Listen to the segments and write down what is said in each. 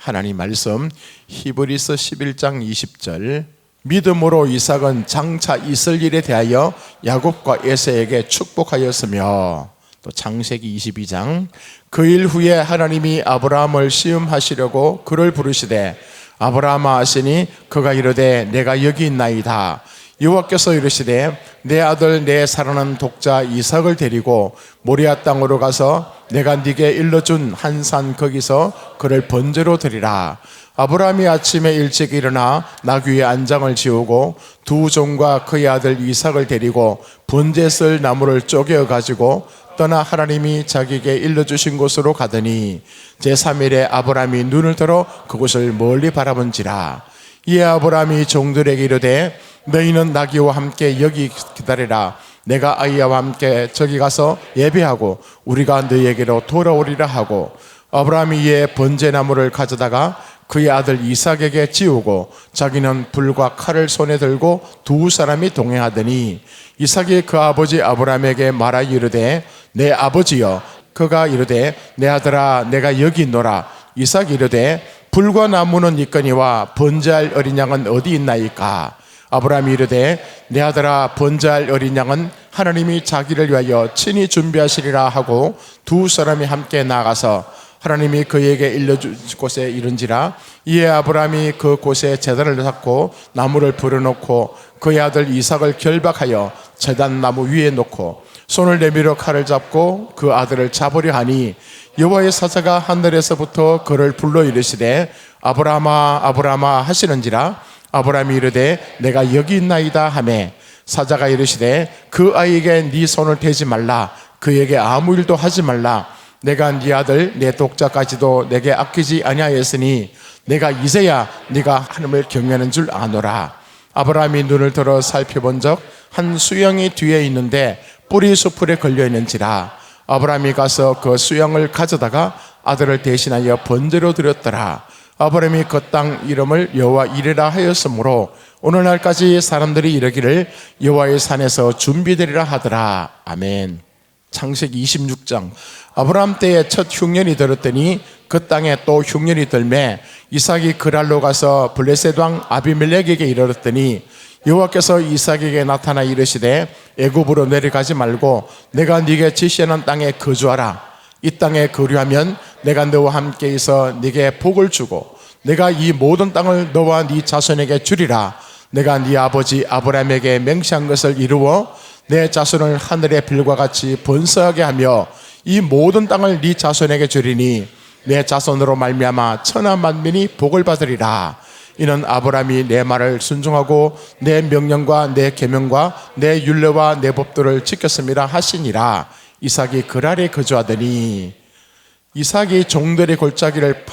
하나님 말씀 히브리서 11장 20절 믿음으로 이삭은 장차 있을 일에 대하여 야곱과 에서에게 축복하였으며, 또 창세기 22장 그 일 후에 하나님이 아브라함을 시험하시려고 그를 부르시되 아브라함아 하시니 그가 이르되 내가 여기 있나이다. 여호와께서 이르시되 내 아들 내 사랑하는 독자 이삭을 데리고 모리아 땅으로 가서 내가 네게 일러준 한 산 거기서 그를 번제로 드리라. 아브라함이 아침에 일찍 일어나 나귀 위에 안장을 지우고 두 종과 그의 아들 이삭을 데리고 번제 쓸 나무를 쪼개어 가지고 떠나 하나님이 자기에게 일러주신 곳으로 가더니 제3일에 아브라함이 눈을 들어 그곳을 멀리 바라본지라. 이에 아브라함이 종들에게 이르되 너희는 나귀와 함께 여기 기다리라. 내가 아이와 함께 저기 가서 예배하고 우리가 너희에게로 돌아오리라 하고, 아브라함이 이에 번제나무를 가져다가 그의 아들 이삭에게 지우고 자기는 불과 칼을 손에 들고 두 사람이 동행하더니 이삭이 그 아버지 아브라함에게 말하여 이르되 내 아버지여. 그가 이르되 내 아들아 내가 여기 있노라. 이삭이 이르되 불과 나무는 있거니와 번제할 어린 양은 어디 있나이까. 아브라함이 이르되 내 아들아 번제할 어린 양은 하나님이 자기를 위하여 친히 준비하시리라 하고 두 사람이 함께 나가서 하나님이 그에게 일러줄 곳에 이른지라. 이에 아브라함이 그 곳에 제단을 쌓고 나무를 불어놓고 그의 아들 이삭을 결박하여 제단 나무 위에 놓고 손을 내밀어 칼을 잡고 그 아들을 잡으려 하니 여호와의 사자가 하늘에서부터 그를 불러 이르시되 아브라함아 아브라함아 하시는지라. 아브라함이 이르되 내가 여기 있나이다 하매 사자가 이르시되 그 아이에게 네 손을 대지 말라. 그에게 아무 일도 하지 말라. 내가 네 아들 내 독자까지도 내게 아끼지 아니하였으니 내가 이제야 네가 하나님을 경외하는 줄 아노라. 아브라함이 눈을 들어 살펴본 적 한 수양이 뒤에 있는데 뿔이 수풀에 걸려 있는지라. 아브라함이 가서 그 수양을 가져다가 아들을 대신하여 번제로 드렸더라. 아브라함이 그 땅 이름을 여호와 이레라 하였으므로 오늘날까지 사람들이 이르기를 여호와의 산에서 준비되리라 하더라. 아멘. 창세기 26장 아브라함 때에 첫 흉년이 들었더니 그 땅에 또 흉년이 들매 이삭이 그랄로 가서 블레셋 왕 아비멜렉에게 이르렀더니 여호와께서 이삭에게 나타나 이르시되 애굽으로 내려가지 말고 내가 네게 지시하는 땅에 거주하라. 이 땅에 거류하면 내가 너와 함께 있어 네게 복을 주고 내가 이 모든 땅을 너와 네 자손에게 주리라. 내가 네 아버지 아브라함에게 맹세한 것을 이루어 내 자손을 하늘의 별과 같이 번성하게 하며 이 모든 땅을 네 자손에게 주리니 내 자손으로 말미암아 천하 만민이 복을 받으리라. 이는 아브라함이 내 말을 순종하고 내 명령과 내 계명과 내 율례와 내 법도를 지켰습니다 하시니라. 이삭이 그랄에 거주하더니 이삭이 종들의 골짜기를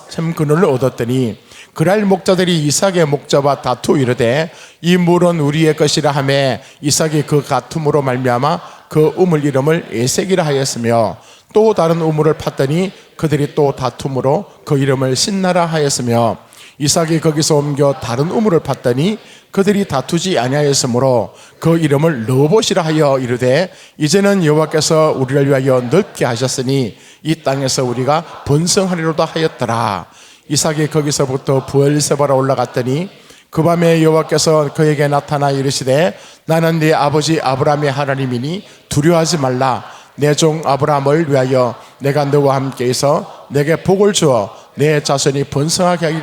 샘 그늘을 얻었더니 그랄 목자들이 이삭의 목자와 다투 이르되 이 물은 우리의 것이라 하며 이삭이 그 다툼으로 말미암아 그 우물 이름을 에색이라 하였으며 또 다른 우물을 팠더니 그들이 또 다툼으로 그 이름을 신나라 하였으며 이삭이 거기서 옮겨 다른 우물을 팠더니 그들이 다투지 아니하였으므로 그 이름을 르봇이라 하여 이르되 이제는 여호와께서 우리를 위하여 넓게 하셨으니 이 땅에서 우리가 번성하리로다 하였더라. 이삭이 거기서부터 부엘세바로 올라갔더니 그 밤에 여호와께서 그에게 나타나 이르시되 나는 네 아버지 아브라함의 하나님이니 두려워하지 말라. 내 종 아브라함을 위하여 내가 너와 함께 있어 내게 복을 주어 내 자손이 번성하게 하길.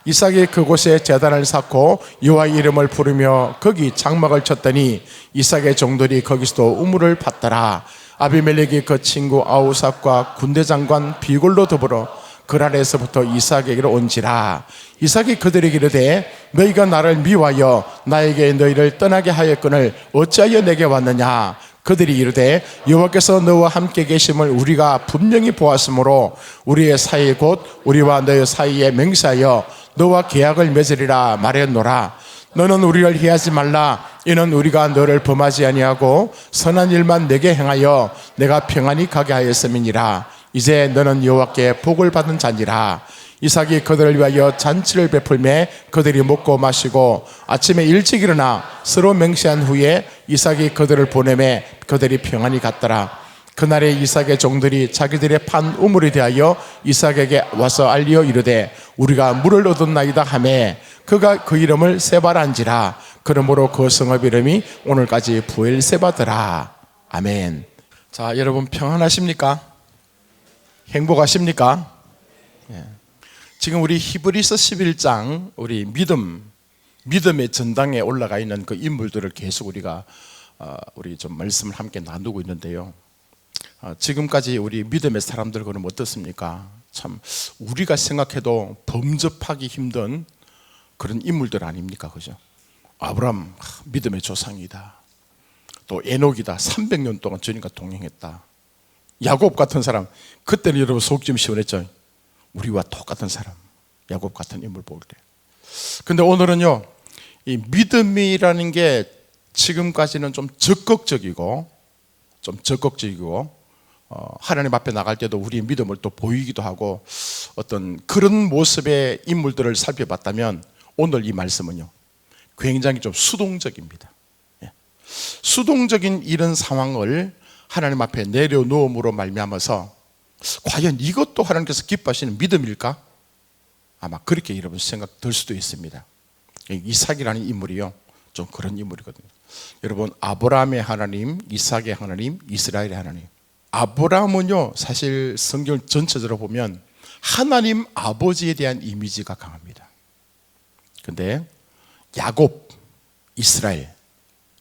이삭이 그곳에 제단을 쌓고 여호와의 이름을 부르며 거기 장막을 쳤더니 이삭의 종들이 거기서도 우물을 팠더라. 아비멜렉이 그 친구 아우삭과 군대장관 비골로 더불어 그랄에서부터 이삭에게로 온지라. 이삭이 그들에게 이르되 너희가 나를 미워하여 나에게 너희를 떠나게 하였거늘 어찌하여 내게 왔느냐. 그들이 이르되 여호와께서 너와 함께 계심을 우리가 분명히 보았으므로 우리의 사이 곧 우리와 너희 사이에 맹세하여 너와 계약을 맺으리라 말했노라. 너는 우리를 해하지 말라. 이는 우리가 너를 범하지 아니하고 선한 일만 내게 행하여 내가 평안히 가게 하였음이니라. 이제 너는 여호와께 복을 받은 자니라. 이삭이 그들을 위하여 잔치를 베풀매 그들이 먹고 마시고 아침에 일찍 일어나 서로 맹세한 후에 이삭이 그들을 보내매 그들이 평안히 갔더라. 그날에 이삭의 종들이 자기들의 판 우물에 대하여 이삭에게 와서 알리어 이르되 우리가 물을 얻었나이다 하매 그가 그 이름을 세바란지라. 그러므로 그 성읍 이름이 오늘까지 부엘세바더라. 아멘. 자, 여러분 평안하십니까? 행복하십니까? 예. 지금 우리 히브리서 11장 우리 믿음의 전당에 올라가 있는 그 인물들을 계속 우리가 우리 좀 말씀을 함께 나누고 있는데요. 지금까지 우리 믿음의 사람들 그럼 어떻습니까? 참 우리가 생각해도 범접하기 힘든 그런 인물들 아닙니까? 그죠? 아브라함 믿음의 조상이다. 또 에녹이다. 300년 동안 주님과 동행했다. 야곱 같은 사람, 그때는 여러분 속 좀 시원했죠? 우리와 똑같은 사람, 야곱 같은 인물 볼 때. 근데 오늘은요, 이 믿음이라는 게 지금까지는 좀 적극적이고 하나님 앞에 나갈 때도 우리의 믿음을 또 보이기도 하고 어떤 그런 모습의 인물들을 살펴봤다면 오늘 이 말씀은요 굉장히 좀 수동적입니다. 수동적인 이런 상황을 하나님 앞에 내려놓음으로 말미암아서 과연 이것도 하나님께서 기뻐하시는 믿음일까? 아마 그렇게 여러분 생각 들 수도 있습니다. 이삭이라는 인물이요 좀 그런 인물이거든요. 여러분 아브라함의 하나님, 이삭의 하나님, 이스라엘의 하나님. 아브라함은요 사실 성경 전체적으로 보면 하나님 아버지에 대한 이미지가 강합니다. 근데 야곱, 이스라엘,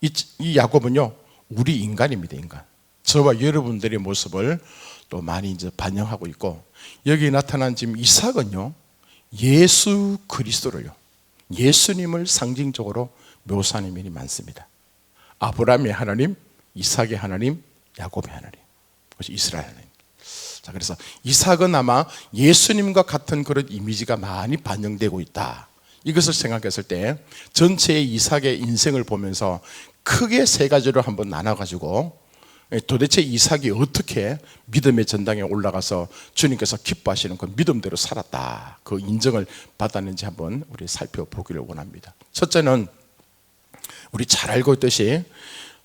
이 야곱은요 우리 인간입니다. 인간. 저와 여러분들의 모습을 또 많이 이제 반영하고 있고, 여기 나타난 지금 이삭은요 예수 그리스도를요 예수님을 상징적으로 묘사하는 면이 많습니다. 아브라함의 하나님, 이삭의 하나님, 야곱의 하나님, 그것이 이스라엘 하나님. 자, 그래서 이삭은 아마 예수님과 같은 그런 이미지가 많이 반영되고 있다. 이것을 생각했을 때 전체의 이삭의 인생을 보면서 크게 세 가지로 한번 나눠가지고 도대체 이삭이 어떻게 믿음의 전당에 올라가서 주님께서 기뻐하시는 그 믿음대로 살았다, 그 인정을 받았는지 한번 우리 살펴보기를 원합니다. 첫째는 우리 잘 알고 있듯이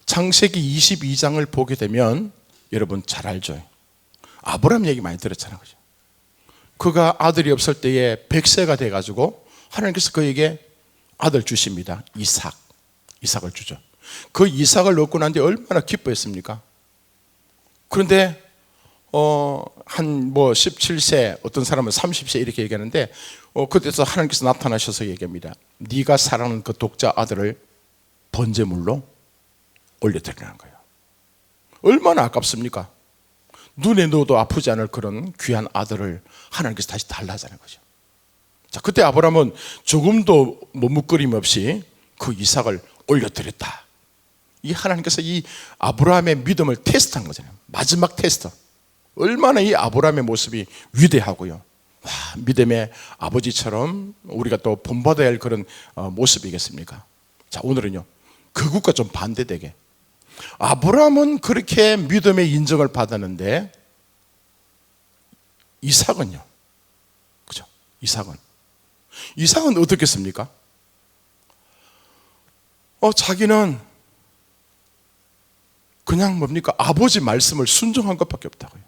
창세기 22장을 보게 되면 여러분 잘 알죠. 아브라함 얘기 많이 들었잖아요. 그가 아들이 없을 때에 100세가 돼가지고 하나님께서 그에게 아들 주십니다. 이삭을 주죠. 그 이삭을 얻고 난 뒤에 얼마나 기뻐했습니까? 그런데 한 17세, 어떤 사람은 30세 이렇게 얘기하는데 그때서 하나님께서 나타나셔서 얘기합니다. 네가 사랑하는 그 독자 아들을 번제물로 올려드리라는 거예요. 얼마나 아깝습니까? 눈에 넣어도 아프지 않을 그런 귀한 아들을 하나님께서 다시 달라하자는 거죠. 자, 그때 아브라함은 조금도 머뭇거림 없이 그 이삭을 올려드렸다. 이 하나님께서 이 아브라함의 믿음을 테스트한 거잖아요. 마지막 테스트. 얼마나 이 아브라함의 모습이 위대하고요. 와, 믿음의 아버지처럼 우리가 또 본받아야 할 그런 모습이겠습니까? 자, 오늘은요 그것과 좀 반대되게 아브라함은 그렇게 믿음의 인정을 받았는데 이삭은요, 그죠? 이삭은 어떻겠습니까? 자기는 그냥 뭡니까? 아버지 말씀을 순종한 것밖에 없다고요.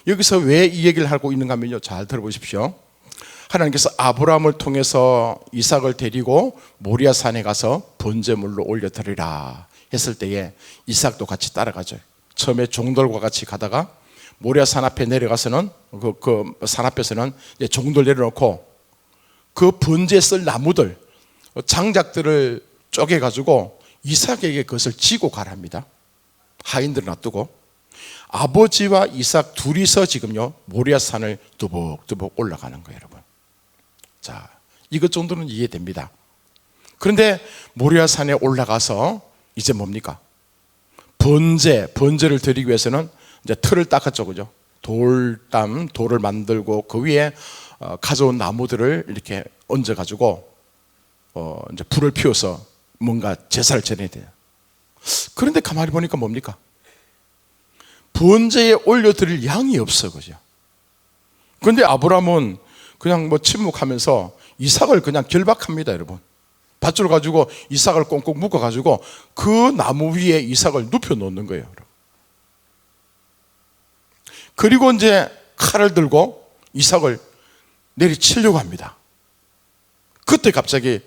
여기서 왜 이 얘기를 하고 있는가 하면요, 잘 들어보십시오. 하나님께서 아브라함을 통해서 이삭을 데리고 모리아 산에 가서 번제물로 올려드리라 했을 때에 이삭도 같이 따라가죠. 처음에 종들과 같이 가다가 모리아 산 앞에 내려가서는 그 산 앞에서는 종들 내려놓고 그 번제 쓸 나무들, 장작들을 쪼개가지고 이삭에게 그것을 지고 가랍니다. 하인들을 놔두고 아버지와 이삭 둘이서 지금요 모리아 산을 두벅두벅 올라가는 거예요, 여러분. 자, 이것 정도는 이해됩니다. 그런데 모리아 산에 올라가서 이제 뭡니까? 번제를 드리기 위해서는 이제 틀을 닦았죠, 그죠? 돌을 만들고 그 위에 가져온 나무들을 이렇게 얹어가지고 이제 불을 피워서 뭔가 제사를 지내야 돼요. 그런데 가만히 보니까 뭡니까? 번제에 올려드릴 양이 없어, 그죠? 그런데 아브라함은 그냥 침묵하면서 이삭을 그냥 결박합니다, 여러분. 밧줄 가지고 이삭을 꽁꽁 묶어가지고 그 나무 위에 이삭을 눕혀 놓는 거예요, 여러분. 그리고 이제 칼을 들고 이삭을 내리치려고 합니다. 그때 갑자기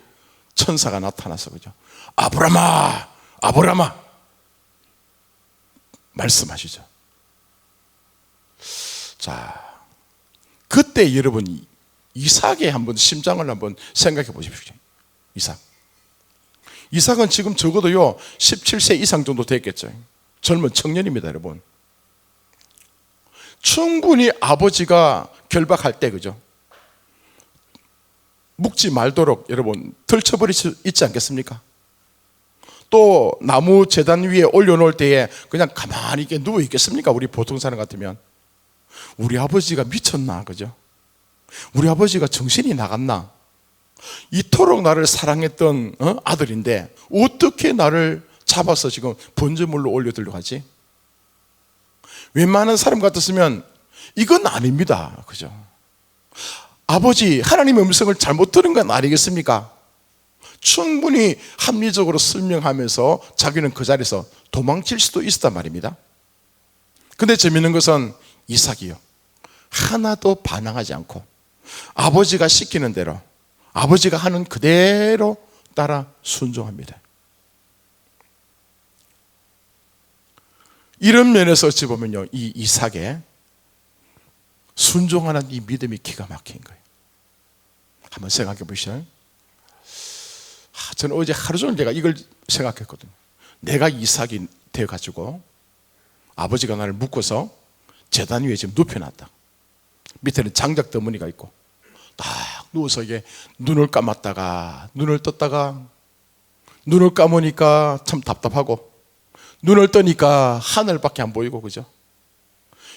천사가 나타나서 그죠? 아브라함아, 아브라함아 말씀하시죠. 자, 그때 여러분 이삭의 한번 심장을 한번 생각해 보십시오. 이삭은 지금 적어도요 17세 이상 정도 됐겠죠. 젊은 청년입니다, 여러분. 충분히 아버지가 결박할 때 그죠? 묵지 말도록 여러분 덜쳐버릴 수 있지 않겠습니까? 또 나무 제단 위에 올려놓을 때에 그냥 가만히 이렇게 누워 있겠습니까? 우리 보통 사람 같으면. 우리 아버지가 미쳤나, 그죠? 우리 아버지가 정신이 나갔나? 이토록 나를 사랑했던 아들인데 어떻게 나를 잡아서 지금 번제물로 올려들려고 하지? 웬만한 사람 같았으면 이건 아닙니다, 그죠? 아버지 하나님의 음성을 잘못 들은 건 아니겠습니까? 충분히 합리적으로 설명하면서 자기는 그 자리에서 도망칠 수도 있었단 말입니다. 근데 재밌는 것은 이삭이요, 하나도 반항하지 않고 아버지가 시키는 대로, 아버지가 하는 그대로 따라 순종합니다. 이런 면에서 어찌 보면요, 이 이삭의 순종하는 이 믿음이 기가 막힌 거예요. 한번 생각해 보시죠. 저는 어제 하루 종일 제가 이걸 생각했거든요. 내가 이삭이 되어가지고 아버지가 나를 묶어서 제단 위에 지금 눕혀놨다. 밑에는 장작 더머니가 있고 딱 누워서 이게 눈을 감았다가 눈을 떴다가 눈을 감으니까 참 답답하고 눈을 뜨니까 하늘밖에 안 보이고, 그죠?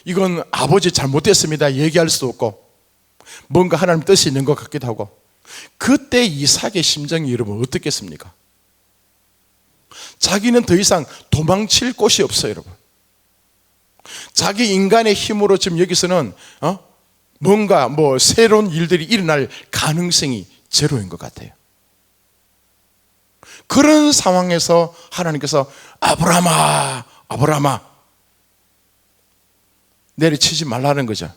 이건 아버지 잘못됐습니다 얘기할 수도 없고 뭔가 하나님 뜻이 있는 것 같기도 하고. 그때 이삭의 심정이 여러분 어떻겠습니까? 자기는 더 이상 도망칠 곳이 없어요, 여러분. 자기 인간의 힘으로 지금 여기서는 뭔가 새로운 일들이 일어날 가능성이 제로인 것 같아요. 그런 상황에서 하나님께서 아브라함아, 아브라함아 내리치지 말라는 거죠.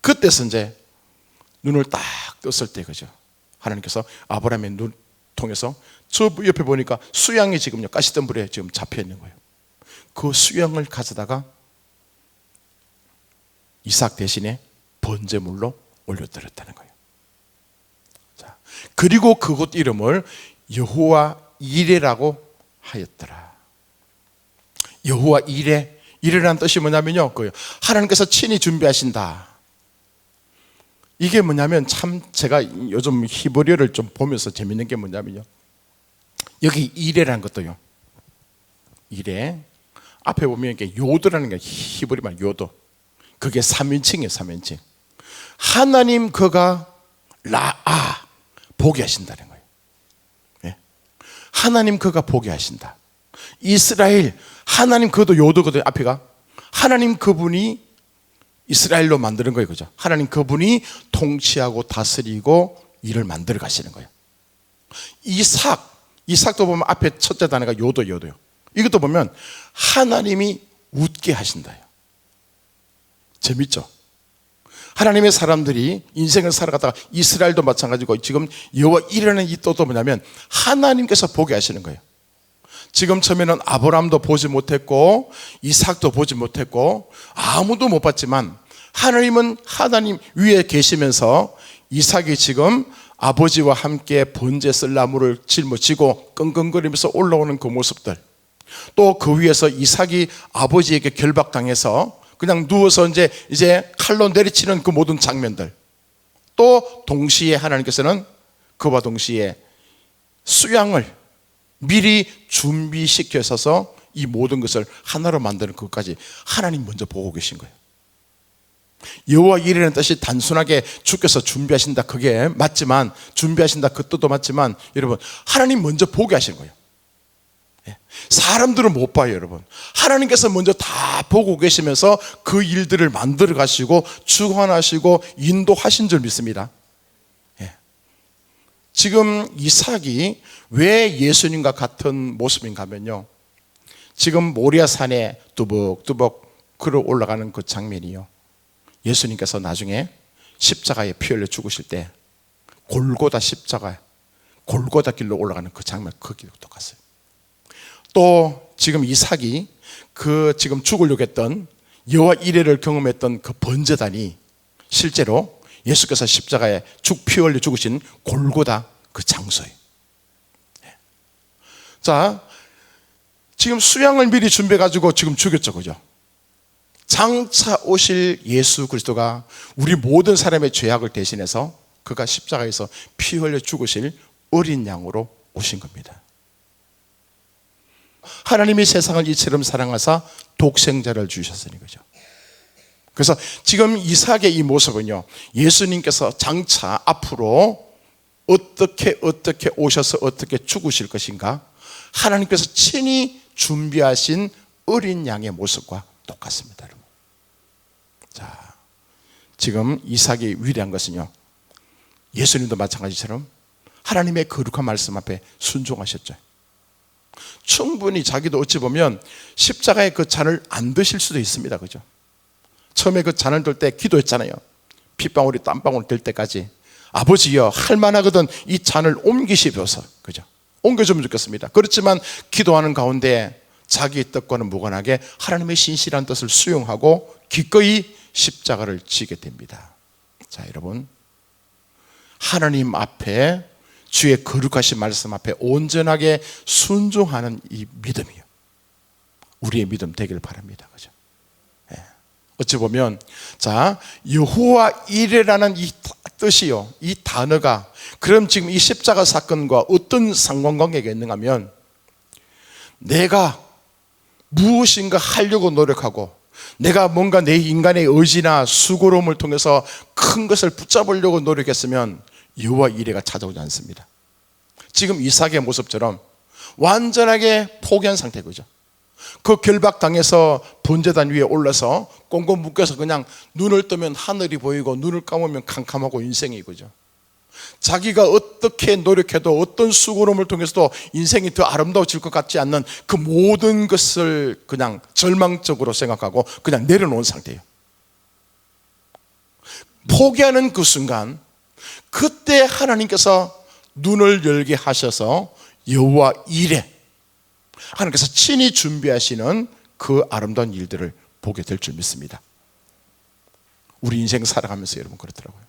그때서 이제 눈을 딱 떴을 때, 그죠? 하나님께서 아브라함의 눈 통해서 저 옆에 보니까 수양이 지금요 가시덤불에 지금 잡혀 있는 거예요. 그 수양을 가져다가 이삭 대신에 번제물로 올려드렸다는 거예요. 자, 그리고 그곳 이름을 여호와 이레라고 하였더라. 여호와 이레, 이레라는 뜻이 뭐냐면요, 하나님께서 친히 준비하신다. 이게 뭐냐면 참 제가 요즘 히브리어를 좀 보면서 재밌는 게 뭐냐면요, 여기 이레라는 것도요, 이레 앞에 보면 이게 요도라는 게 히브리 말 요도, 그게 3인칭이에요. 3인칭. 하나님 그가 라아 보게 하신다는 거예요. 예? 하나님 그가 보게 하신다. 이스라엘 하나님 그도 요도거든요. 앞에가 하나님 그분이 이스라엘로 만드는 거예요, 그죠? 하나님 그분이 통치하고 다스리고 일을 만들어 가시는 거예요. 이삭도 보면 앞에 첫째 단어가 요도요. 이것도 보면 하나님이 웃게 하신다요. 재밌죠? 하나님의 사람들이 인생을 살아가다가 이스라엘도 마찬가지고 지금 여호와 이레라는 이 뜻도 뭐냐면 하나님께서 보게 하시는 거예요. 지금 처음에는 아브라함도 보지 못했고 이삭도 보지 못했고 아무도 못 봤지만 하나님은 하나님 위에 계시면서 이삭이 지금 아버지와 함께 번제 쓸 나무를 짊어지고 끙끙거리면서 올라오는 그 모습들, 또 그 위에서 이삭이 아버지에게 결박당해서 그냥 누워서 이제 칼로 내리치는 그 모든 장면들, 또 동시에 하나님께서는 그와 동시에 수양을 미리 준비시켜서 이 모든 것을 하나로 만드는 그것까지 하나님 먼저 보고 계신 거예요. 여호와 이레라는 뜻이 단순하게 주께서 준비하신다, 그게 맞지만, 준비하신다 그 뜻도 맞지만, 여러분 하나님 먼저 보게 하신 거예요. 사람들은 못 봐요, 여러분. 하나님께서 먼저 다 보고 계시면서 그 일들을 만들어 가시고 주관하시고 인도하신 줄 믿습니다. 지금 이삭이 왜 예수님과 같은 모습인가 하면요, 지금 모리아산에 뚜벅뚜벅 걸어 올라가는 그 장면이요, 예수님께서 나중에 십자가에 피 흘려 죽으실 때 골고다 십자가, 골고다 길로 올라가는 그 장면, 거기도 똑같아요. 또 지금 이삭이 그 지금 죽으려고 했던 여호와 이레를 경험했던 그 번제단이 실제로 예수께서 십자가에 피 흘려 죽으신 골고다 그 장소예요. 자, 지금 수양을 미리 준비해가지고 지금 죽였죠, 그죠? 장차 오실 예수 그리스도가 우리 모든 사람의 죄악을 대신해서 그가 십자가에서 피 흘려 죽으실 어린 양으로 오신 겁니다. 하나님이 세상을 이처럼 사랑하사 독생자를 주셨으니 거죠. 그래서 지금 이삭의 이 모습은요, 예수님께서 장차 앞으로 어떻게 오셔서 어떻게 죽으실 것인가, 하나님께서 친히 준비하신 어린 양의 모습과 똑같습니다, 여러분. 자, 지금 이삭이 위대한 것은요, 예수님도 마찬가지처럼 하나님의 거룩한 말씀 앞에 순종하셨죠. 충분히 자기도 어찌 보면 십자가의 그 잔을 안 드실 수도 있습니다, 그죠? 처음에 그 잔을 들 때 기도했잖아요. 핏방울이 땀방울 될 때까지, 아버지여, 할만하거든 이 잔을 옮기시옵소서, 그죠? 옮겨주면 좋겠습니다. 그렇지만 기도하는 가운데 자기의 뜻과는 무관하게 하나님의 신실한 뜻을 수용하고 기꺼이 십자가를 지게 됩니다. 자, 여러분, 하나님 앞에, 주의 거룩하신 말씀 앞에 온전하게 순종하는 이 믿음이요, 우리의 믿음 되기를 바랍니다, 그죠? 예. 어찌 보면, 자, 여호와 이레라는 이 뜻이요, 이 단어가 그럼 지금 이 십자가 사건과 어떤 상관관계가 있는가 하면, 내가 무엇인가 하려고 노력하고, 내가 뭔가 내 인간의 의지나 수고로움을 통해서 큰 것을 붙잡으려고 노력했으면 여호와 이레가 찾아오지 않습니다. 지금 이삭의 모습처럼 완전하게 포기한 상태, 그죠? 그 결박당해서 번제단 위에 올라서 꽁꽁 묶여서 그냥 눈을 뜨면 하늘이 보이고 눈을 감으면 캄캄하고 인생이, 그죠? 자기가 어떻게 노력해도 어떤 수고로움을 통해서도 인생이 더 아름다워질 것 같지 않는 그 모든 것을 그냥 절망적으로 생각하고 그냥 내려놓은 상태예요. 포기하는 그 순간, 그때 하나님께서 눈을 열게 하셔서 여호와 이레, 하나님께서 친히 준비하시는 그 아름다운 일들을 보게 될 줄 믿습니다. 우리 인생 살아가면서 여러분 그렇더라고요.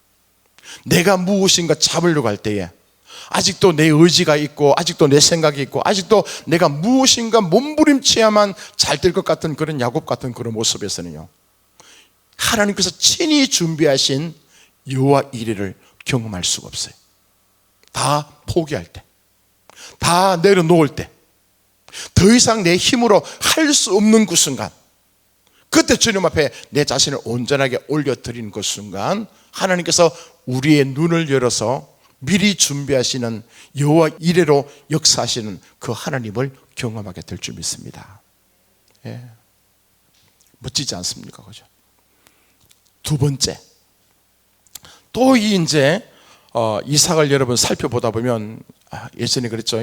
내가 무엇인가 잡으려고 할 때에 아직도 내 의지가 있고, 아직도 내 생각이 있고, 아직도 내가 무엇인가 몸부림쳐야만 잘 될 것 같은 그런 야곱 같은 그런 모습에서는요, 하나님께서 친히 준비하신 여호와 이레를 경험할 수가 없어요. 다 포기할 때, 다 내려놓을 때, 더 이상 내 힘으로 할 수 없는 그 순간, 그때 주님 앞에 내 자신을 온전하게 올려드리는 그 순간, 하나님께서 우리의 눈을 열어서 미리 준비하시는 여호와 이레로 역사하시는 그 하나님을 경험하게 될 줄 믿습니다. 예. 멋지지 않습니까? 그죠? 두 번째, 또 이제 이삭을 여러분 살펴보다 보면, 예전에 그랬죠.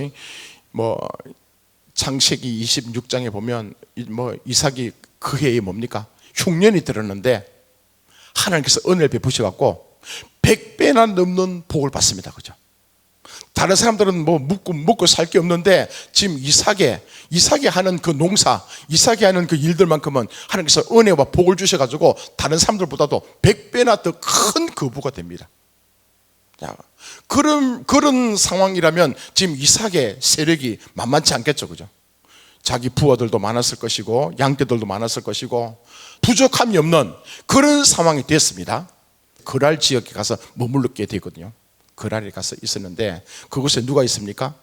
창세기 26장에 보면 이삭이 그 해에 뭡니까? 흉년이 들었는데 하나님께서 은혜를 베푸셔갖고 100배나 넘는 복을 받습니다, 그죠? 다른 사람들은 먹고 살 게 없는데 지금 이삭이 하는 그 농사, 이삭이 하는 그 일들만큼은 하나님께서 은혜와 복을 주셔가지고 다른 사람들보다도 100배나 더 큰 거부가 됩니다. 자, 그런 상황이라면 지금 이삭의 세력이 만만치 않겠죠, 그죠? 자기 부하들도 많았을 것이고 양떼들도 많았을 것이고 부족함이 없는 그런 상황이 됐습니다. 그랄 지역에 가서 머물게 되거든요. 그랄에 가서 있었는데 그곳에 누가 있습니까?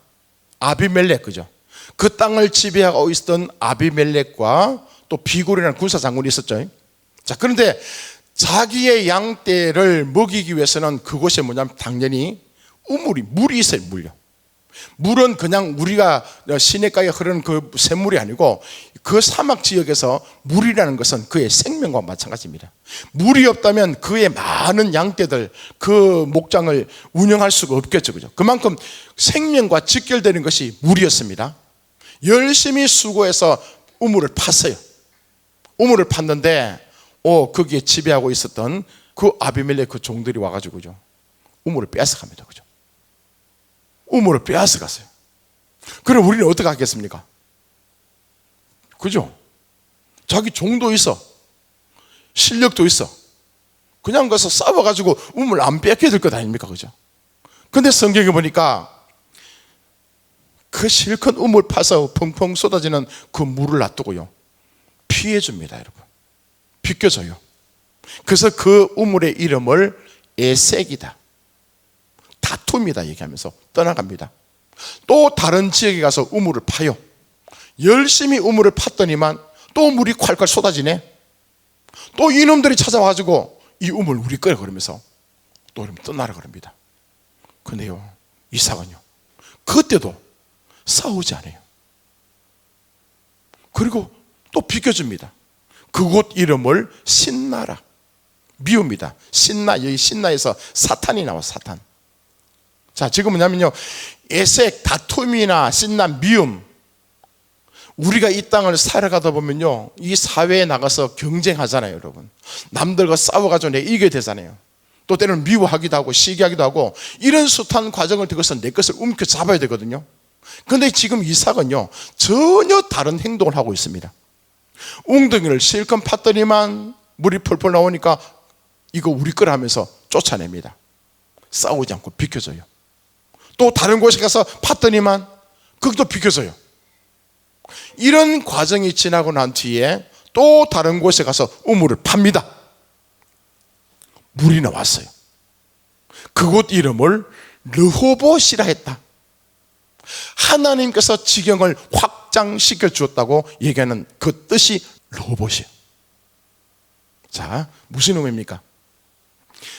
아비멜렉, 그죠? 그 땅을 지배하고 있었던 아비멜렉과 또 비골이라는 군사 장군이 있었죠. 자, 그런데 자기의 양떼를 먹이기 위해서는 그곳에 뭐냐면 당연히 물이 있어요. 물은 그냥 우리가 시냇가에 흐르는 그 샘물이 아니고 그 사막 지역에서 물이라는 것은 그의 생명과 마찬가지입니다. 물이 없다면 그의 많은 양떼들, 그 목장을 운영할 수가 없겠죠, 그죠? 그만큼 생명과 직결되는 것이 물이었습니다. 열심히 수고해서 우물을 팠어요. 우물을 팠는데 거기에 지배하고 있었던 그 아비멜렉 그 종들이 와가지고죠, 우물을 빼앗아갑니다. 그죠? 우물을 빼앗아갔어요. 그럼 우리는 어떻게 하겠습니까? 그죠? 자기 종도 있어, 실력도 있어, 그냥 가서 싸워가지고 우물 안 뺏게 될 것 아닙니까? 그죠? 근데 성경에 보니까 그 실컷 우물 파서 펑펑 쏟아지는 그 물을 놔두고요, 피해줍니다. 여러분, 비껴줘요. 그래서 그 우물의 이름을 에색이다, 다툼이다 얘기하면서 떠나갑니다. 또 다른 지역에 가서 우물을 파요. 열심히 우물을 팠더니만 또 물이 콸콸 쏟아지네. 또 이놈들이 찾아와가지고 이 우물 우리 거야 그러면서 또 떠나라 그럽니다. 근데요, 이삭은요, 그때도 싸우지 않아요. 그리고 또 비켜줍니다. 그곳 이름을 신나라, 미웁니다. 신나, 여기 신나에서 사탄이 나와, 사탄. 자, 지금 뭐냐면요, 에색, 다툼이나 신나, 미움, 우리가 이 땅을 살아가다 보면요, 이 사회에 나가서 경쟁하잖아요. 여러분, 남들과 싸워가지고 내 이겨야 되잖아요. 또 때로는 미워하기도 하고 시기하기도 하고, 이런 숱한 과정을 통해서 내 것을 움켜잡아야 되거든요. 그런데 지금 이삭은요, 전혀 다른 행동을 하고 있습니다. 웅덩이를 실컷 팠더니만 물이 펄펄 나오니까 이거 우리 거라 하면서 쫓아냅니다. 싸우지 않고 비켜줘요. 또 다른 곳에 가서 팠더니만 거기도 비켜줘요. 이런 과정이 지나고 난 뒤에 또 다른 곳에 가서 우물을 팝니다. 물이 나왔어요. 그곳 이름을 르호봇이라 했다. 하나님께서 지경을 확장시켜 주었다고 얘기하는 그 뜻이 르호봇이에요. 자, 무슨 의미입니까?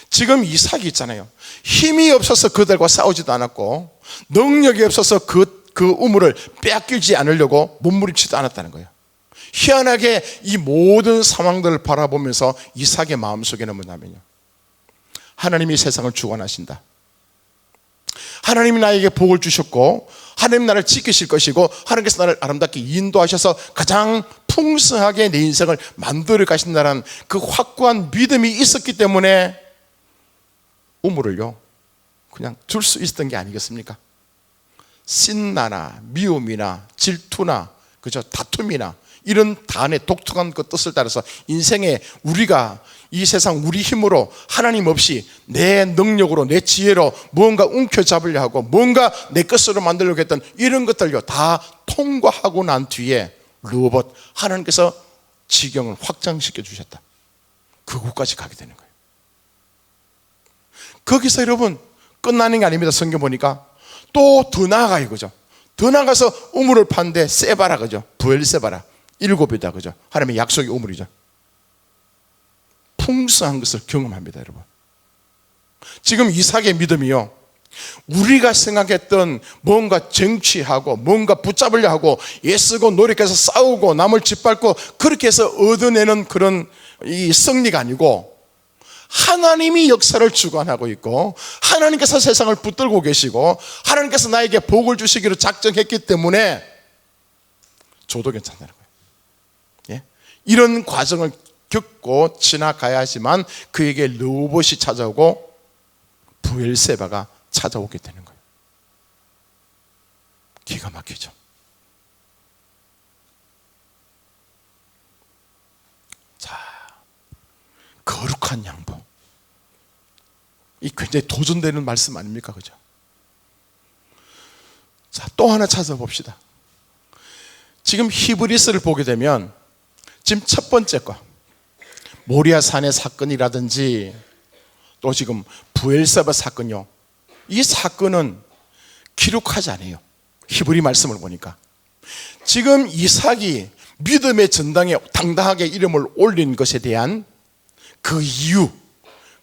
지금 이삭이 있잖아요, 힘이 없어서 그들과 싸우지도 않았고 능력이 없어서 그 우물을 빼앗기지 않으려고 몸부림치지도 않았다는 거예요. 희한하게 이 모든 상황들을 바라보면서 이삭의 마음속에는 뭐냐면요, 하나님이 세상을 주관하신다, 하나님이 나에게 복을 주셨고 하나님 나를 지키실 것이고 하나님께서 나를 아름답게 인도하셔서 가장 풍성하게 내 인생을 만들어 가신다는 그 확고한 믿음이 있었기 때문에 우물을요 그냥 줄 수 있었던 게 아니겠습니까? 신나나 미움이나 질투나, 그죠, 다툼이나 이런 단의 독특한 그 뜻을 따라서 인생에 우리가 이 세상 우리 힘으로 하나님 없이 내 능력으로 내 지혜로 무언가 움켜잡으려 하고 뭔가 내 것으로 만들려고 했던 이런 것들요 다 통과하고 난 뒤에 르호봇, 하나님께서 지경을 확장시켜 주셨다. 그곳까지 가게 되는 거예요. 거기서 여러분 끝나는 게 아닙니다. 성경 보니까 또 더 나아가요. 그죠? 더 나가서 우물을 판데 세바라, 그죠? 부엘세바라 7이다. 그죠? 하나님의 약속의 우물이죠. 풍성한 것을 경험합니다. 여러분, 지금 이삭의 믿음이요, 우리가 생각했던 뭔가 쟁취하고 뭔가 붙잡으려 하고 애쓰고 노력해서 싸우고 남을 짓밟고 그렇게 해서 얻어내는 그런 이 승리가 아니고, 하나님이 역사를 주관하고 있고 하나님께서 세상을 붙들고 계시고 하나님께서 나에게 복을 주시기로 작정했기 때문에 저도 괜찮다는 거예요. 예? 이런 과정을 겪고 지나가야 하지만 그에게 르호봇이 찾아오고 부엘세바가 찾아오게 되는 거예요. 기가 막히죠. 자, 거룩한 양보, 이 굉장히 도전되는 말씀 아닙니까? 그죠? 자, 또 하나 찾아봅시다. 지금 히브리서를 보게 되면 지금 첫 번째 거 모리아 산의 사건이라든지 또 지금 부엘세바 사건이요, 이 사건은 기록하지 않아요. 히브리 말씀을 보니까 지금 이삭이 믿음의 전당에 당당하게 이름을 올린 것에 대한 그 이유,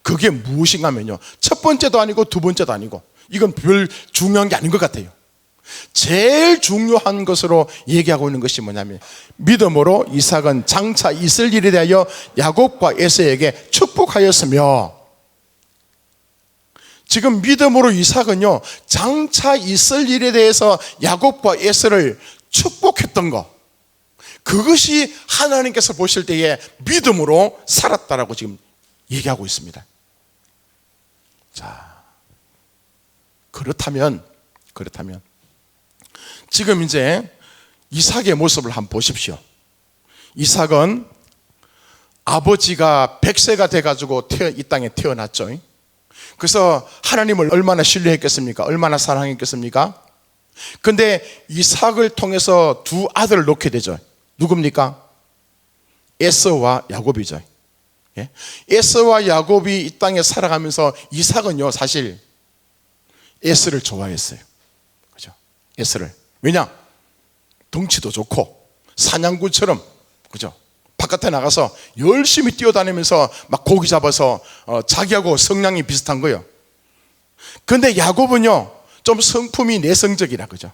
그게 무엇인가 하면요, 첫 번째도 아니고 두 번째도 아니고 이건 별 중요한 게 아닌 것 같아요. 제일 중요한 것으로 얘기하고 있는 것이 뭐냐면, 믿음으로 이삭은 장차 있을 일에 대하여 야곱과 에서에게 축복하였으며, 지금 믿음으로 이삭은요 장차 있을 일에 대해서 야곱과 에서를 축복했던 거, 그것이 하나님께서 보실 때에 믿음으로 살았다라고 지금 얘기하고 있습니다. 자, 그렇다면 지금 이제 이삭의 모습을 한번 보십시오. 이삭은 아버지가 100세가 돼가지고 이 땅에 태어났죠. 그래서 하나님을 얼마나 신뢰했겠습니까? 얼마나 사랑했겠습니까? 근데 이삭을 통해서 두 아들을 놓게 되죠. 누굽니까? 에서와 야곱이죠. 에서와 야곱이 이 땅에 살아가면서 이삭은요, 사실 에서를 좋아했어요. 그죠? 에서를. 왜냐? 덩치도 좋고 사냥꾼처럼, 그죠? 바깥에 나가서 열심히 뛰어다니면서 막 고기 잡아서 자기하고 성향이 비슷한 거예요. 근데 야곱은요, 좀 성품이 내성적이라, 그죠?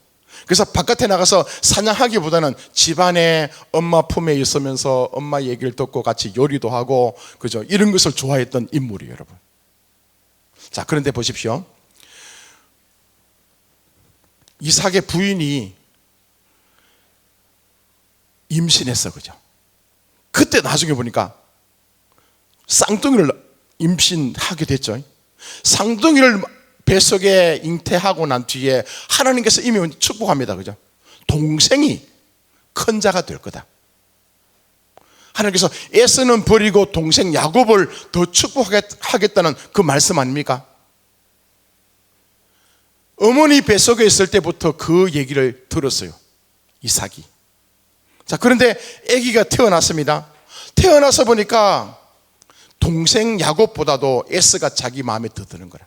그래서 바깥에 나가서 사냥하기보다는 집안에 엄마 품에 있으면서 엄마 얘기를 듣고 같이 요리도 하고, 그죠? 이런 것을 좋아했던 인물이에요, 여러분. 자, 그런데 보십시오. 이삭의 부인이 임신했어, 그죠? 그때 나중에 보니까 쌍둥이를 임신하게 됐죠. 쌍둥이를 뱃속에 잉태하고 난 뒤에 하나님께서 이미 축복합니다, 그죠? 동생이 큰 자가 될 거다. 하나님께서 에서는 버리고 동생 야곱을 더 축복하겠다는 그 말씀 아닙니까? 어머니 뱃속에 있을 때부터 그 얘기를 들었어요, 이삭이. 자, 그런데 아기가 태어났습니다. 태어나서 보니까 동생 야곱보다도 에서가 자기 마음에 더 드는 거라.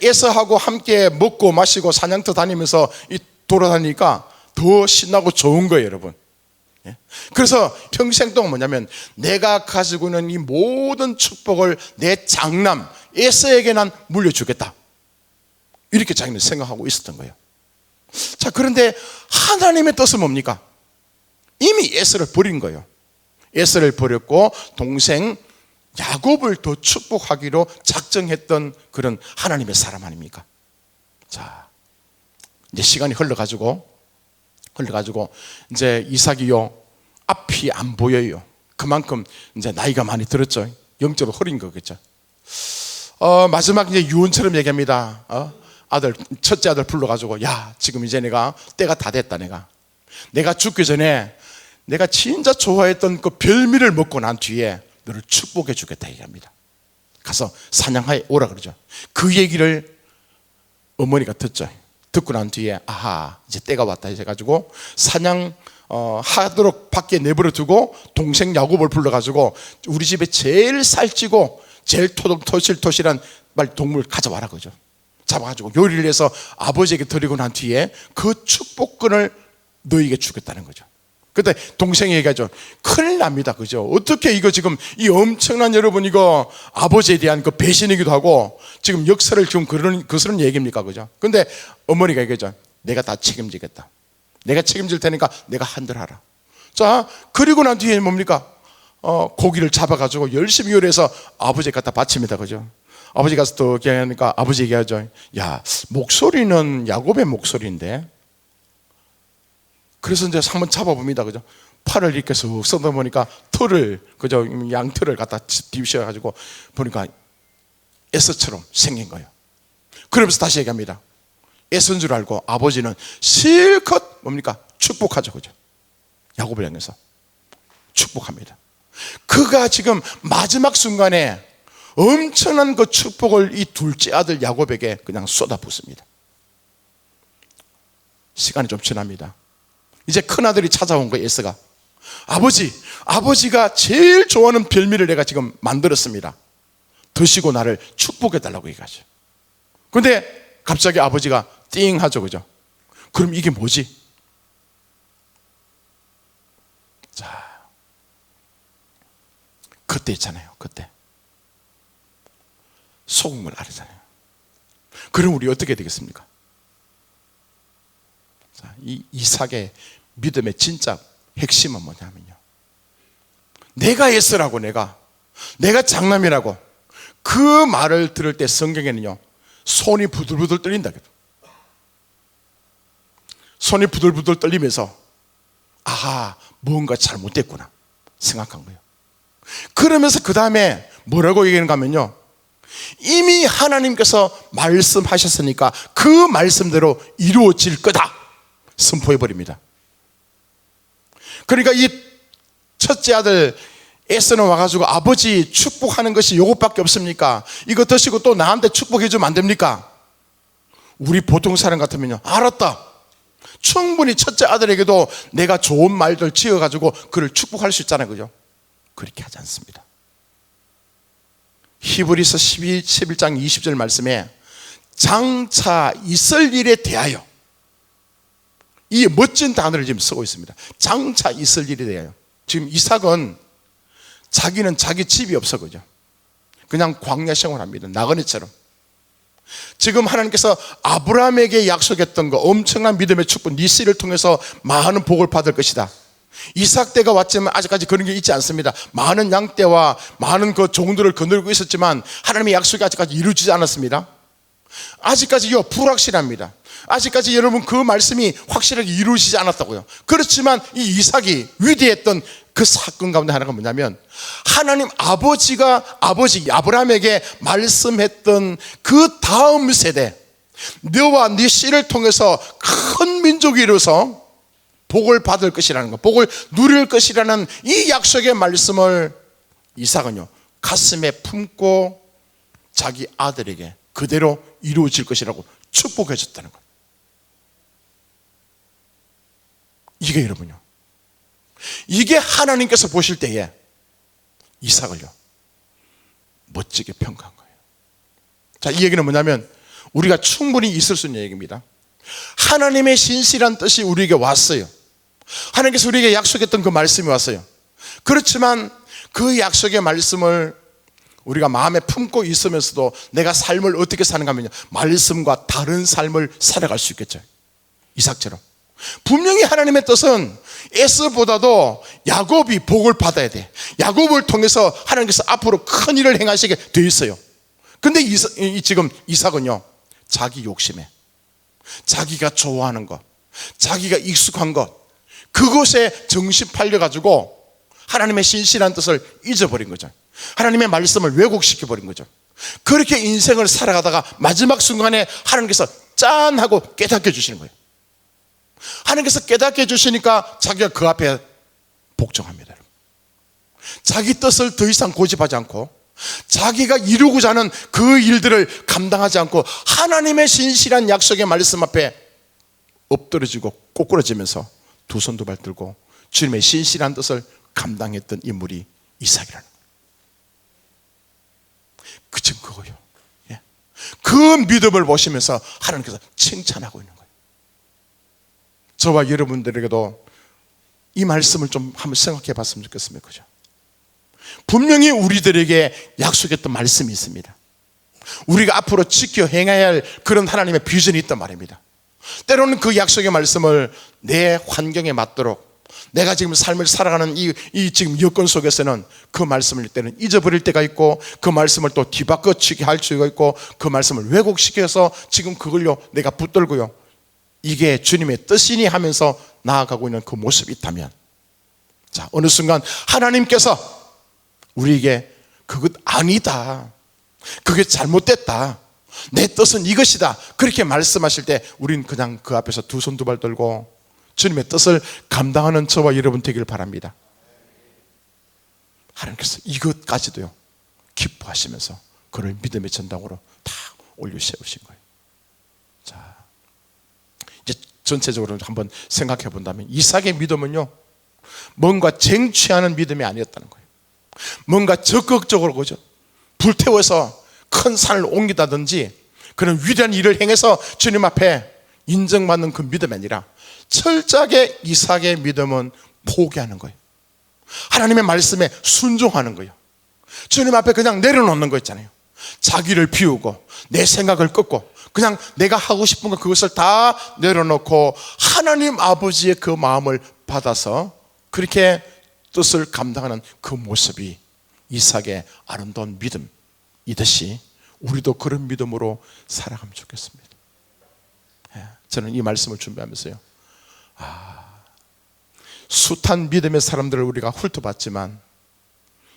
에서하고 함께 먹고 마시고 사냥터 다니면서 돌아다니니까 더 신나고 좋은 거예요, 여러분. 그래서 평생 동안 뭐냐면, 내가 가지고 있는 이 모든 축복을 내 장남 에서에게 난 물려주겠다, 이렇게 자기는 생각하고 있었던 거예요. 자, 그런데 하나님의 뜻은 뭡니까? 이미 에서를 버린 거예요. 에서를 버렸고 동생 야곱을 더 축복하기로 작정했던 그런 하나님의 사람 아닙니까? 자, 이제 시간이 흘러가지고 이제 이삭이요, 앞이 안 보여요. 그만큼 이제 나이가 많이 들었죠. 영적으로 흐린 거겠죠. 마지막 이제 유언처럼 얘기합니다. 첫째 아들 불러가지고, 야, 지금 이제 내가 때가 다 됐다. 내가 죽기 전에 내가 진짜 좋아했던 그 별미를 먹고 난 뒤에 너를 축복해 주겠다 얘기합니다. 가서 사냥하여 오라 그러죠. 그 얘기를 어머니가 듣죠. 듣고 난 뒤에, 아하, 이제 때가 왔다 해가지고 사냥 하도록 밖에 내버려 두고 동생 야곱을 불러가지고 우리 집에 제일 살찌고 제일 토실토실한 동물 가져와라 그러죠. 잡아가지고 요리를 해서 아버지에게 드리고 난 뒤에 그 축복권을 너에게 주겠다는 거죠. 그때 동생이 얘기하죠. 큰일 납니다, 그죠? 어떻게 이거 지금 이 엄청난, 여러분, 이거 아버지에 대한 그 배신이기도 하고 지금 역사를 지금 그런 얘기입니까, 그죠? 근데 어머니가 얘기하죠. 내가 다 책임지겠다. 내가 책임질 테니까 내가 한들 하라. 자, 그리고 난 뒤에 뭡니까? 고기를 잡아가지고 열심히 요리해서 아버지에 갖다 바칩니다, 그죠? 아버지 가서 또 얘기하니까 아버지 얘기하죠. 야, 목소리는 야곱의 목소리인데. 그래서 이제 한번 잡아봅니다, 그죠? 팔을 이렇게 쑥 쏟아 보니까 털을, 그죠? 양털을 갖다 뒤집어가지고 보니까 에서처럼 생긴 거예요. 그러면서 다시 얘기합니다. 에서인 줄 알고 아버지는 실컷 뭡니까? 축복하죠, 그죠? 야곱을 향해서 축복합니다. 그가 지금 마지막 순간에 엄청난 그 축복을 이 둘째 아들 야곱에게 그냥 쏟아붓습니다. 시간이 좀 지납니다. 이제 큰아들이 찾아온 거예요, 에서가. 아버지가 제일 좋아하는 별미를 내가 지금 만들었습니다. 드시고 나를 축복해달라고 얘기하죠. 근데 갑자기 아버지가 띵 하죠, 그죠? 그럼 이게 뭐지? 자, 그때 있잖아요, 그때. 속은 알잖아요. 그럼 우리 어떻게 되겠습니까? 자, 이 이삭의 믿음의 진짜 핵심은 뭐냐면요, 내가 에서라고, 내가 장남이라고 그 말을 들을 때 성경에는요, 손이 부들부들 떨린다. 손이 부들부들 떨리면서 아하, 뭔가 잘못됐구나 생각한 거예요. 그러면서 그 다음에 뭐라고 얘기하는가 하면요, 이미 하나님께서 말씀하셨으니까 그 말씀대로 이루어질 거다 선포해 버립니다. 그러니까 이 첫째 아들 에서는 와가지고 아버지 축복하는 것이 이것밖에 없습니까? 이거 드시고 또 나한테 축복해 주면 안 됩니까? 우리 보통 사람 같으면요, 알았다, 충분히 첫째 아들에게도 내가 좋은 말들 지어가지고 그를 축복할 수 있잖아요, 그죠? 그렇게 하지 않습니다. 히브리서 11장 20절 말씀에 장차 있을 일에 대하여, 이 멋진 단어를 지금 쓰고 있습니다. 장차 있을 일에 대하여. 지금 이삭은 자기는 자기 집이 없어, 그죠? 그냥 광야 생활합니다. 나그네처럼. 지금 하나님께서 아브라함에게 약속했던 거, 엄청난 믿음의 축복, 네 씨를 통해서 많은 복을 받을 것이다. 이삭 때가 왔지만 아직까지 그런 게 있지 않습니다. 많은 양떼와 많은 그 종들을 거느리고 있었지만 하나님의 약속이 아직까지 이루어지지 않았습니다. 아직까지요, 불확실합니다. 아직까지 여러분 그 말씀이 확실하게 이루어지지 않았다고요. 그렇지만 이 이삭이 위대했던 그 사건 가운데 하나가 뭐냐면, 하나님 아버지가 아버지 아브라함에게 말씀했던 그 다음 세대, 너와 네 씨를 통해서 큰 민족이 이루어서 복을 받을 것이라는 것, 복을 누릴 것이라는 이 약속의 말씀을 이삭은요 가슴에 품고 자기 아들에게 그대로 이루어질 것이라고 축복해 줬다는 것. 이게 여러분요, 이게 하나님께서 보실 때에 이삭을요 멋지게 평가한 거예요. 자, 이 얘기는 뭐냐면 우리가 충분히 있을 수 있는 얘기입니다. 하나님의 신실한 뜻이 우리에게 왔어요. 하나님께서 우리에게 약속했던 그 말씀이 왔어요. 그렇지만 그 약속의 말씀을 우리가 마음에 품고 있으면서도 내가 삶을 어떻게 사는가 하면요, 말씀과 다른 삶을 살아갈 수 있겠죠. 이삭처럼. 분명히 하나님의 뜻은 에서보다도 야곱이 복을 받아야 돼. 야곱을 통해서 하나님께서 앞으로 큰 일을 행하시게 돼 있어요. 근데 지금 이삭은요, 자기 욕심에, 자기가 좋아하는 것, 자기가 익숙한 것, 그것에 정신 팔려가지고 하나님의 신실한 뜻을 잊어버린 거죠. 하나님의 말씀을 왜곡시켜 버린 거죠. 그렇게 인생을 살아가다가 마지막 순간에 하나님께서 짠 하고 깨닫게 해주시는 거예요. 하나님께서 깨닫게 해주시니까 자기가 그 앞에 복종합니다. 자기 뜻을 더 이상 고집하지 않고 자기가 이루고자 하는 그 일들을 감당하지 않고 하나님의 신실한 약속의 말씀 앞에 엎드러지고 꼬꾸라지면서 두 손 두 발 들고 주님의 신실한 뜻을 감당했던 인물이 이삭이라는 거예요. 지금 그거요. 그 믿음을 보시면서 하나님께서 칭찬하고 있는 거예요. 저와 여러분들에게도 이 말씀을 좀 한번 생각해 봤으면 좋겠습니다. 그죠? 분명히 우리들에게 약속했던 말씀이 있습니다. 우리가 앞으로 지켜 행해야 할 그런 하나님의 비전이 있단 말입니다. 때로는 그 약속의 말씀을 내 환경에 맞도록, 내가 지금 삶을 살아가는 이 지금 여건 속에서는 그 말씀을 때는 잊어버릴 때가 있고, 그 말씀을 또 뒤바꿔치기 할 수가 있고, 그 말씀을 왜곡시켜서 지금 그걸요 내가 붙들고요, 이게 주님의 뜻이니 하면서 나아가고 있는 그 모습이 있다면, 자, 어느 순간 하나님께서 우리에게 그것 아니다, 그게 잘못됐다, 내 뜻은 이것이다, 그렇게 말씀하실 때 우리는 그냥 그 앞에서 두 손 두 발 들고 주님의 뜻을 감당하는 저와 여러분 되기를 바랍니다. 하나님께서 이것까지도요 기뻐하시면서 그를 믿음의 전당으로 다 올려세우신 거예요. 자, 이제 전체적으로 한번 생각해 본다면 이삭의 믿음은요 뭔가 쟁취하는 믿음이 아니었다는 거예요. 뭔가 적극적으로, 그죠, 불태워서 큰 산을 옮기다든지 그런 위대한 일을 행해서 주님 앞에 인정받는 그 믿음이 아니라 철저하게 이삭의 믿음은 포기하는 거예요. 하나님의 말씀에 순종하는 거예요. 주님 앞에 그냥 내려놓는 거 있잖아요. 자기를 비우고 내 생각을 꺾고 그냥 내가 하고 싶은 거 그것을 다 내려놓고 하나님 아버지의 그 마음을 받아서 그렇게 뜻을 감당하는 그 모습이 이삭의 아름다운 믿음이듯이 우리도 그런 믿음으로 살아가면 좋겠습니다. 저는 이 말씀을 준비하면서요, 숱한 믿음의 사람들을 우리가 훑어봤지만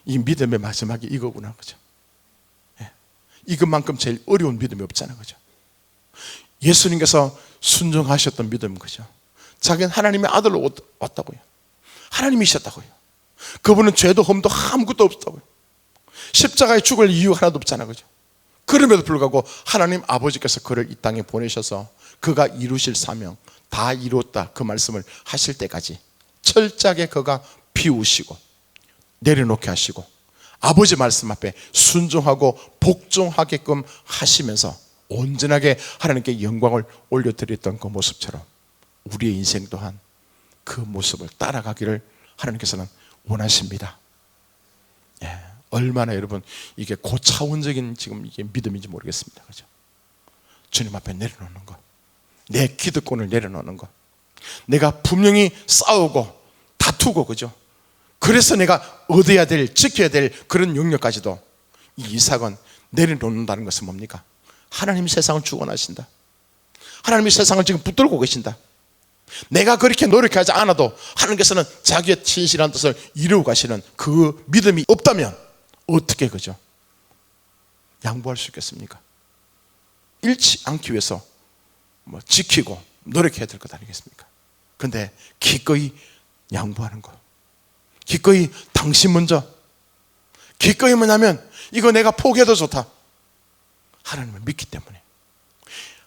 이 믿음의 마지막이 이거구나, 그죠? 예. 이것만큼 제일 어려운 믿음이 없잖아, 그죠? 예수님께서 순종하셨던 믿음, 그죠? 자기는 하나님의 아들로 왔다고요. 하나님이셨다고요. 그분은 죄도 험도 아무것도 없다고요. 십자가에 죽을 이유 하나도 없잖아, 그죠? 그럼에도 불구하고 하나님 아버지께서 그를 이 땅에 보내셔서 그가 이루실 사명 다 이루었다 그 말씀을 하실 때까지 철저하게 그가 비우시고 내려놓게 하시고 아버지 말씀 앞에 순종하고 복종하게끔 하시면서 온전하게 하나님께 영광을 올려드렸던 그 모습처럼 우리의 인생 또한 그 모습을 따라가기를 하나님께서는 원하십니다. 예, 얼마나 여러분 이게 고차원적인 지금 이게 믿음인지 모르겠습니다, 그죠? 주님 앞에 내려놓는 것, 내 기득권을 내려놓는 것, 내가 분명히 싸우고 다투고, 그죠? 그래서 내가 얻어야 될, 지켜야 될 그런 영역까지도 이 이삭은 내려놓는다는 것은 뭡니까? 하나님 세상을 주관하신다. 하나님이 세상을 지금 붙들고 계신다. 내가 그렇게 노력하지 않아도 하나님께서는 자기의 진실한 뜻을 이루어 가시는 그 믿음이 없다면 어떻게, 그죠? 양보할 수 있겠습니까? 잃지 않기 위해서 지키고 노력해야 될 것 아니겠습니까? 근데 기꺼이 양보하는 것, 기꺼이 당신 먼저, 기꺼이 뭐냐면 이거 내가 포기해도 좋다. 하나님을 믿기 때문에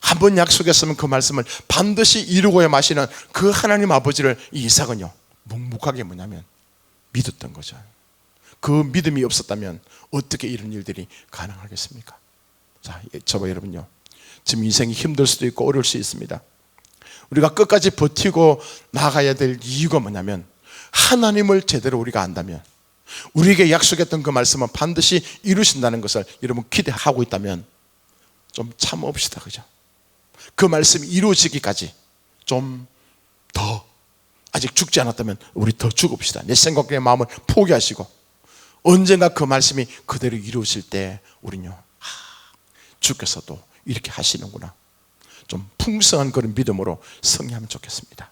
한번 약속했으면 그 말씀을 반드시 이루고야 마시는 그 하나님 아버지를 이 이삭은요 묵묵하게 뭐냐면 믿었던 거죠. 그 믿음이 없었다면 어떻게 이런 일들이 가능하겠습니까? 자, 저와 여러분요, 지금 인생이 힘들 수도 있고 어려울 수 있습니다. 우리가 끝까지 버티고 나가야 될 이유가 뭐냐면 하나님을 제대로 우리가 안다면, 우리에게 약속했던 그 말씀은 반드시 이루신다는 것을 여러분 기대하고 있다면 좀 참읍시다, 그죠? 그 말씀이 이루어지기까지 좀 더, 아직 죽지 않았다면 우리 더 죽읍시다. 내 생각과 마음을 포기하시고 언젠가 그 말씀이 그대로 이루어질 때 우리는요, 주께서도 이렇게 하시는구나, 좀 풍성한 그런 믿음으로 승리하면 좋겠습니다.